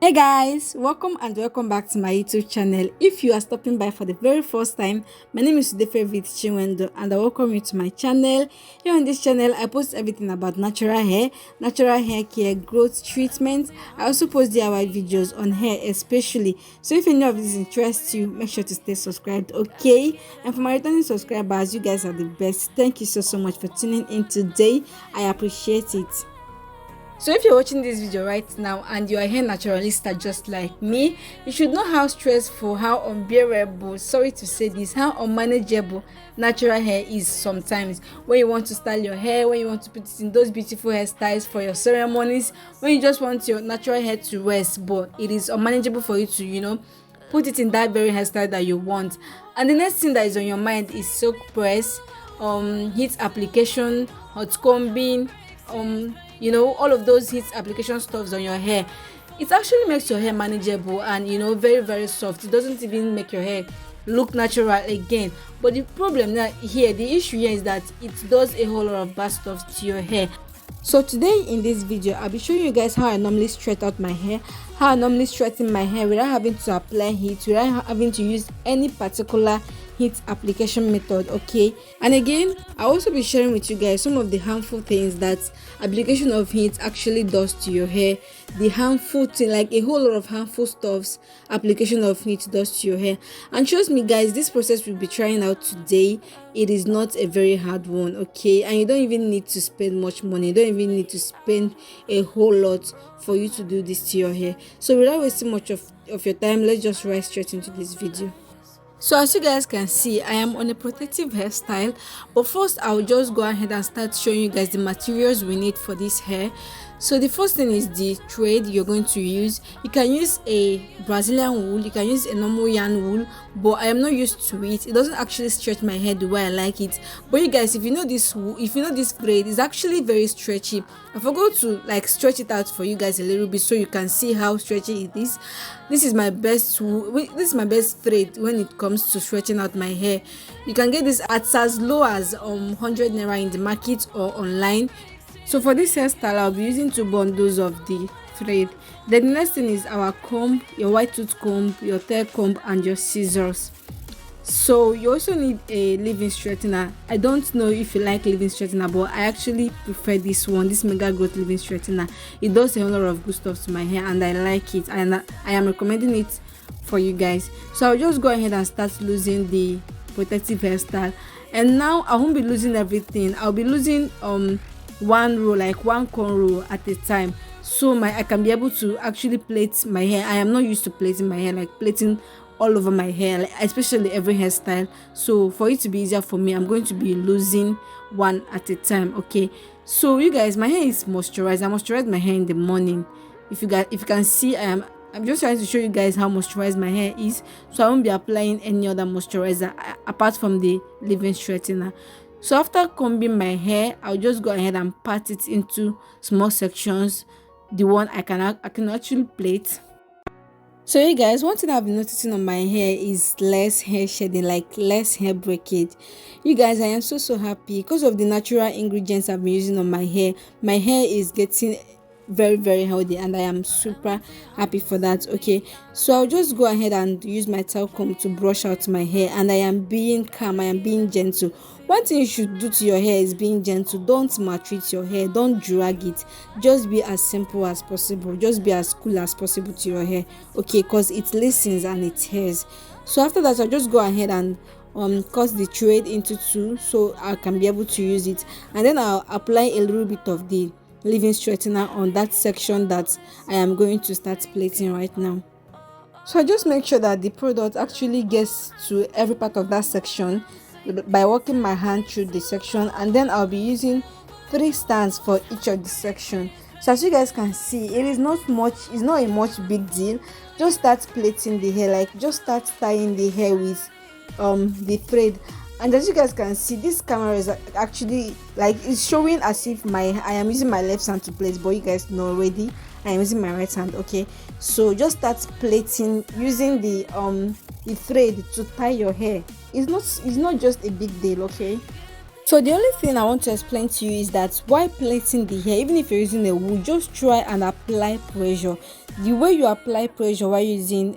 Hey guys, welcome back to my YouTube channel. If you are stopping by for the very first time, my name is the favorite Chinwendo and I welcome you to my channel. Here on this channel, I post everything about natural hair care, growth treatment. I also post DIY videos on hair especially. So if any of this interests you, make sure to stay subscribed, okay? And for my returning subscribers, you guys are the best. Thank you so much for tuning in today. I appreciate it. So if you're watching this video right now and you are a hair naturalista just like me, you should know how stressful, how unbearable, sorry to say this, how unmanageable natural hair is sometimes. When you want to style your hair, when you want to put it in those beautiful hairstyles for your ceremonies, when you just want your natural hair to rest, but it is unmanageable for you to, put it in that very hairstyle that you want. And the next thing that is on your mind is silk press, heat application, hot combing, all of those heat application stuffs on your hair. It actually makes your hair manageable and very very soft. It doesn't even make your hair look natural again. But the problem now here, the issue here is that it does a whole lot of bad stuff to your hair. So today in this video, I'll be showing you guys how I normally straighten out my hair, how I normally straighten my hair without having to apply heat, without having to use any particular heat application method, okay? And again, I'll also be sharing with you guys some of the harmful things that application of heat actually does to your hair. The harmful thing, like a whole lot of harmful stuffs application of heat does to your hair. And trust me guys, this process we'll be trying out today, it is not a very hard one, okay? And you don't even need to spend much money, you don't even need to spend a whole lot for you to do this to your hair. So without wasting much of your time, let's just right straight into this video. So as you guys can see, I am on a protective hairstyle, but first I'll just go ahead and start showing you guys the materials we need for this hair. So the first thing is the thread you're going to use. You can use a Brazilian wool, you can use a normal yarn wool, but I am not used to it. It doesn't actually stretch my hair the way I like it. But you guys, if you know this wool, if you know this thread, it's actually very stretchy. I forgot to stretch it out for you guys a little bit so you can see how stretchy it is. This is my best wool. This is my best thread when it comes to stretching out my hair. You can get this at as low as 100 naira in the market or online. So for this hairstyle, I'll be using 2 bundles of the thread. Then the next thing is our comb, your white tooth comb, your tail comb, and your scissors. So you also need a leave-in straightener. I don't know if you like leave-in straightener, but I actually prefer this one, this mega growth leave-in straightener. It does a whole lot of good stuff to my hair and I like it, and I am recommending it for you guys. So I'll just go ahead and start losing the protective hairstyle. And now I won't be losing everything. I'll be losing one row, like one cornrow at a time, so I can be able to actually plait my hair. I am not used to plaiting my hair, like plaiting all over my hair, like especially every hairstyle. So for it to be easier for me, I'm going to be losing one at a time, okay? So you guys, my hair is moisturized. I moisturize my hair in the morning. If you can see, I'm just trying to show you guys how moisturized my hair is, so I won't be applying any other moisturizer apart from the leave-in straightener. So after combing my hair, I'll just go ahead and part it into small sections, the one I can actually plait. So you guys, one thing I've been noticing on my hair is less hair shedding, like less hair breakage. You guys, I am so happy because of the natural ingredients I've been using on my hair. My hair is getting very very healthy and I am super happy for that, okay? So I'll just go ahead and use my tail comb to brush out my hair, and I am being calm, I am being gentle. One thing you should do to your hair is being gentle. Don't maltreat your hair, don't drag it. Just be as simple as possible, just be as cool as possible to your hair, okay? Because it listens and it hears. So after that, I'll just go ahead and cut the thread into two so I can be able to use it, and then I'll apply a little bit of the leave-in straightener on that section that I am going to start plaiting right now. So I just make sure that the product actually gets to every part of that section by walking my hand through the section, and then I'll be using 3 stands for each of the section. So as you guys can see, it is not a much big deal. Just start plaiting the hair, like just start tying the hair with the thread. And as you guys can see, this camera is actually it's showing as if I am using my left hand to plait, but you guys know already I am using my right hand, okay? So just start plaiting using the thread to tie your hair. It's not just a big deal, okay? So the only thing I want to explain to you is that while plaiting the hair, even if you're using a wool, just try and apply pressure. The way you apply pressure while using,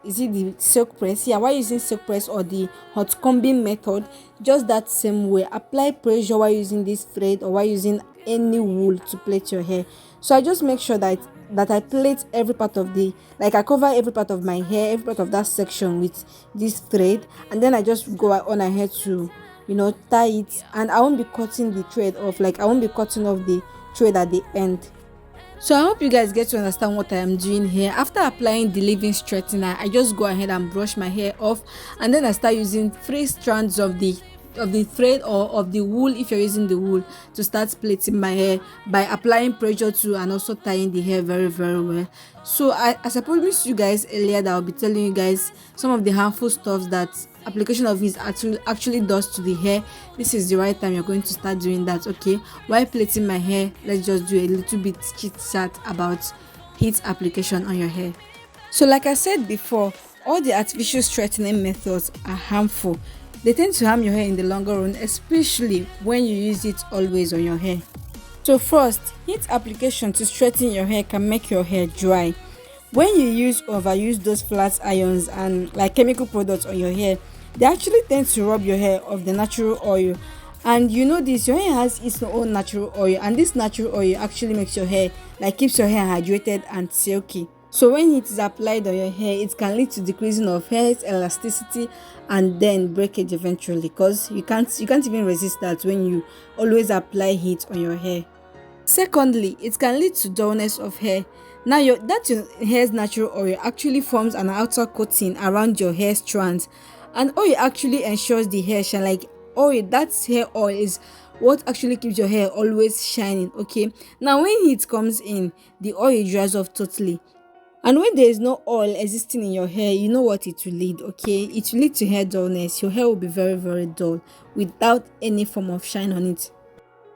is it the silk press? Yeah, while using silk press or the hot combing method, just that same way. Apply pressure while using this thread or while using any wool to plait your hair. So I just make sure that I plait every part of the, like I cover every part of my hair, every part of that section with this thread, and then I just go on ahead to tie it, and I won't be cutting the thread off, like I won't be cutting off the thread at the end. So I hope you guys get to understand what I am doing here. After applying the leave-in straightener, I just go ahead and brush my hair off, and then I start using 3 strands of the thread or of the wool, if you're using the wool, to start plaiting my hair by applying pressure to and also tying the hair very very well. So as I promised you guys earlier that I'll be telling you guys some of the harmful stuff that application of heat actually does to the hair. This is the right time you're going to start doing that. Okay, while plaiting my hair, let's just do a little bit chit chat about heat application on your hair. So like I said before, all the artificial straightening methods are harmful. They tend to harm your hair in the longer run, especially when you use it always on your hair. So first, heat application to straighten your hair can make your hair dry. When you overuse those flat irons and like chemical products on your hair, they actually tend to rob your hair of the natural oil. And you know this, your hair has its own natural oil, and this natural oil actually makes your hair, like keeps your hair hydrated and silky. So when it is applied on your hair, it can lead to decreasing of hair's elasticity and then breakage eventually, because you can't even resist that when you always apply heat on your hair. Secondly, it can lead to dullness of hair. Now your hair's natural oil actually forms an outer coating around your hair strands, and oil actually ensures the hair shine. Like oil, that hair oil is what actually keeps your hair always shining. Okay, now when heat comes in, the oil dries off totally. And when there is no oil existing in your hair, you know what it will lead, okay? It will lead to hair dullness. Your hair will be very, very dull without any form of shine on it.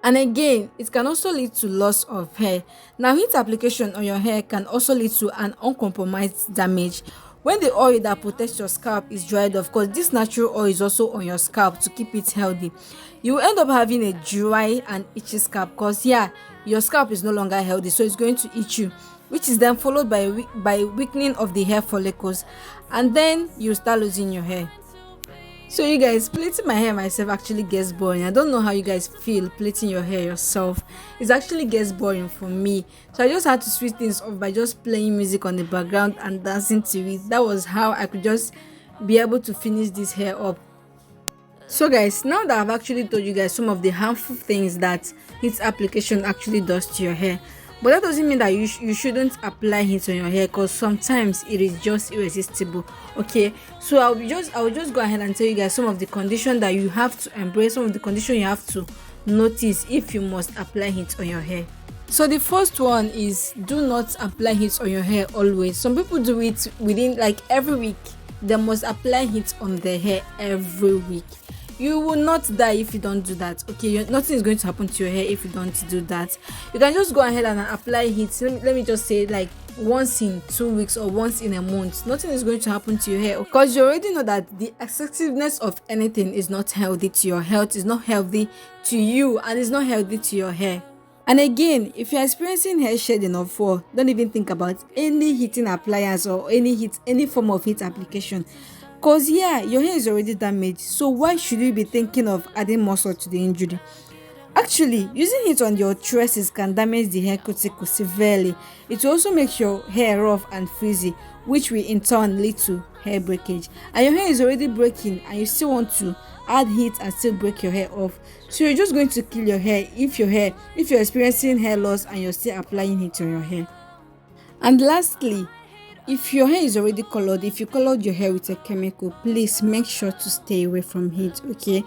And again, it can also lead to loss of hair. Now, heat application on your hair can also lead to an uncompromised damage. When the oil that protects your scalp is dried off, because this natural oil is also on your scalp to keep it healthy, you will end up having a dry and itchy scalp, because your scalp is no longer healthy, so it's going to itch you, which is then followed by weakening of the hair follicles, and then you start losing your hair. So you guys, plaiting my hair myself actually gets boring. I don't know how you guys feel plaiting your hair yourself. It actually gets boring for me. So I just had to switch things off by just playing music on the background and dancing to it. That was how I could just be able to finish this hair up. So guys, now that I've actually told you guys some of the harmful things that heat application actually does to your hair, but that doesn't mean that you shouldn't apply heat on your hair, because sometimes it is just irresistible. Okay, so I will just go ahead and tell you guys some of the conditions that you have to embrace, some of the conditions you have to notice if you must apply heat on your hair. So the first one is, do not apply heat on your hair always. Some people do it within, like, every week. They must apply heat on their hair every week. You will not die if you don't do that. Okay, nothing is going to happen to your hair if you don't do that. You can just go ahead and apply heat. Let me just say, like, once in 2 weeks or once in a month. Nothing is going to happen to your hair, because you already know that the excessiveness of anything is not healthy to your health, is not healthy to you, and is not healthy to your hair. And again, if you're experiencing hair shedding or fall, don't even think about any heating appliance or any form of heat application. Because your hair is already damaged, so why should you be thinking of adding muscle to the injury? Actually, using heat on your tresses can damage the hair cuticle severely. It will also make your hair rough and frizzy, which will in turn lead to hair breakage. And your hair is already breaking, and you still want to add heat and still break your hair off. So you're just going to kill your hair if you're experiencing hair loss and you're still applying heat on your hair. And lastly, if your hair is already colored, if you colored your hair with a chemical, please make sure to stay away from heat, okay?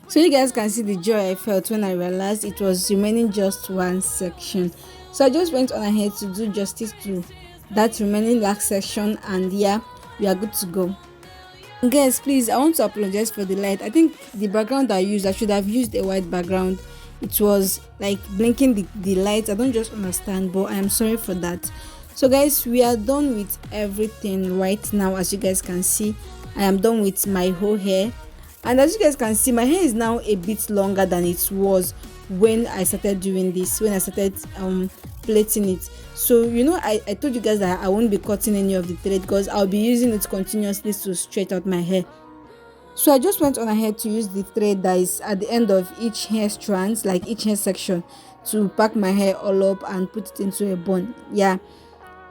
So you guys can see the joy I felt when I realized it was remaining just one section. So I just went on ahead to do justice to that remaining last section, and we are good to go. And guys, please, I want to apologize for the light. I think the background I should have used a white background. It was like blinking the light. I don't just understand, but I am sorry for that. So guys, we are done with everything right now. As you guys can see, I am done with my whole hair. And as you guys can see, my hair is now a bit longer than it was when I started doing this, when I started plaiting it. So I told you guys that I won't be cutting any of the thread because I'll be using it continuously to straight out my hair. So I just went on ahead to use the thread that is at the end of each hair strands, like each hair section, to pack my hair all up and put it into a bun. Yeah,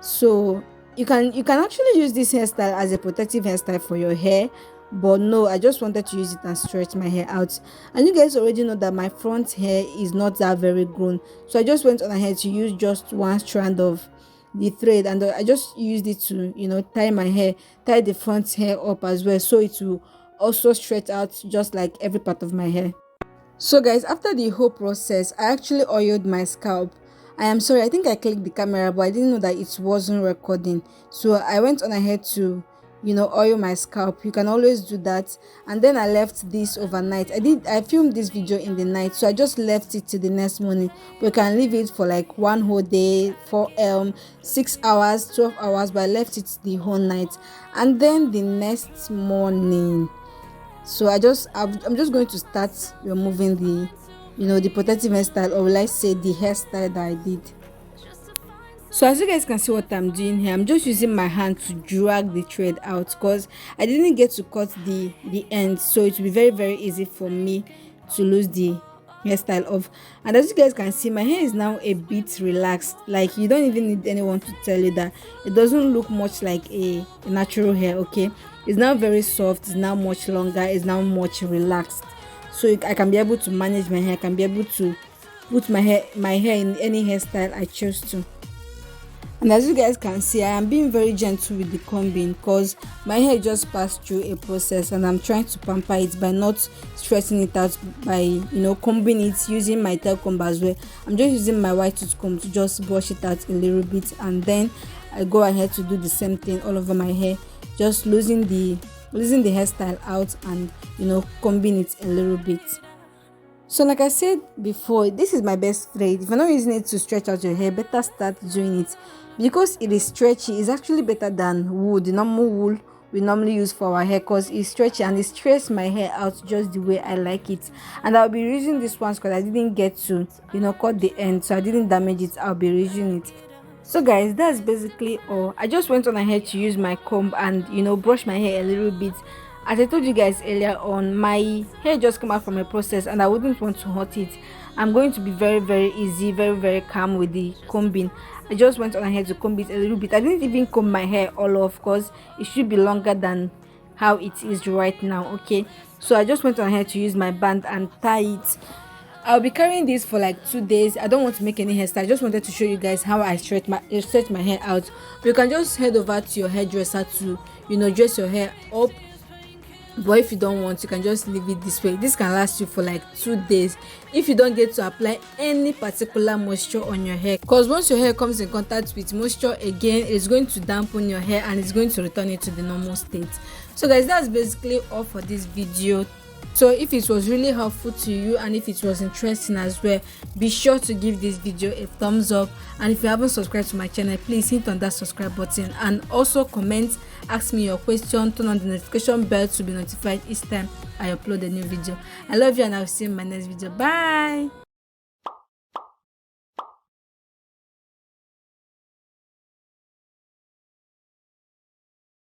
so you can actually use this hairstyle as a protective hairstyle for your hair, but no, I just wanted to use it and stretch my hair out. And you guys already know that my front hair is not that very grown, so I just went on ahead to use just one strand of the thread, and I just used it to tie my hair, tie the front hair up as well, so it will also stretch out just like every part of my hair. So guys, after the whole process, I actually oiled my scalp. I am sorry, I think I clicked the camera, but I didn't know that it wasn't recording. So I went on ahead to oil my scalp. You can always do that. And then I left this overnight. I filmed this video in the night, so I just left it till the next morning. But you can leave it for like one whole day, for 6 hours, 12 hours, but I left it the whole night. And then the next morning, so I'm just going to start removing the protective hairstyle, or will I say the hairstyle that I did. So as you guys can see what I'm doing here, I'm just using my hand to drag the thread out because I didn't get to cut the end, so it will be very, very easy for me to lose the hairstyle off. And as you guys can see, my hair is now a bit relaxed. Like, you don't even need anyone to tell you that it doesn't look much like a natural hair. Okay, it's now very soft, it's now much longer, it's now much relaxed, so I can be able to manage my hair. I can be able to put my hair in any hairstyle I choose to. And as you guys can see, I am being very gentle with the combing because my hair just passed through a process, and I'm trying to pamper it by not stressing it out, by combing it using my tail comb as well. I'm just using my white tooth comb to just brush it out a little bit, and then I go ahead to do the same thing all over my hair, just losing the hairstyle out and combing it a little bit. So like I said before, this is my best thread. If you're not using it to stretch out your hair, better start doing it because it is stretchy. It's actually better than wool, the normal wool we normally use for our hair, because it's stretchy and it stretches my hair out just the way I like it. And I'll be using this one because I didn't get to cut the end, so I didn't damage it. I'll be using it. So guys, that's basically all. I just went on ahead to use my comb and brush my hair a little bit. As I told you guys earlier on, my hair just came out from a process and I wouldn't want to hurt it. I'm going to be very, very easy, very, very calm with the combing. I just went on ahead to comb it a little bit. I didn't even comb my hair all off because it should be longer than how it is right now. Okay, so I just went on ahead to use my band and tie it. I'll be carrying this for like 2 days. I don't want to make any hairstyle. I just wanted to show you guys how I stretch my hair out. You can just head over to your hairdresser to dress your hair up. But if you don't want, you can just leave it this way. This can last you for like 2 days if you don't get to apply any particular moisture on your hair, because once your hair comes in contact with moisture again, it's going to dampen your hair and it's going to return it to the normal state. So guys, that's basically all for this video. So if it was really helpful to you and if it was interesting as well, be sure to give this video a thumbs up. And if you haven't subscribed to my channel, please hit on that subscribe button and also comment, ask me your question, turn on the notification bell to be notified each time I upload a new video. I love you and I'll see you in my next video. Bye.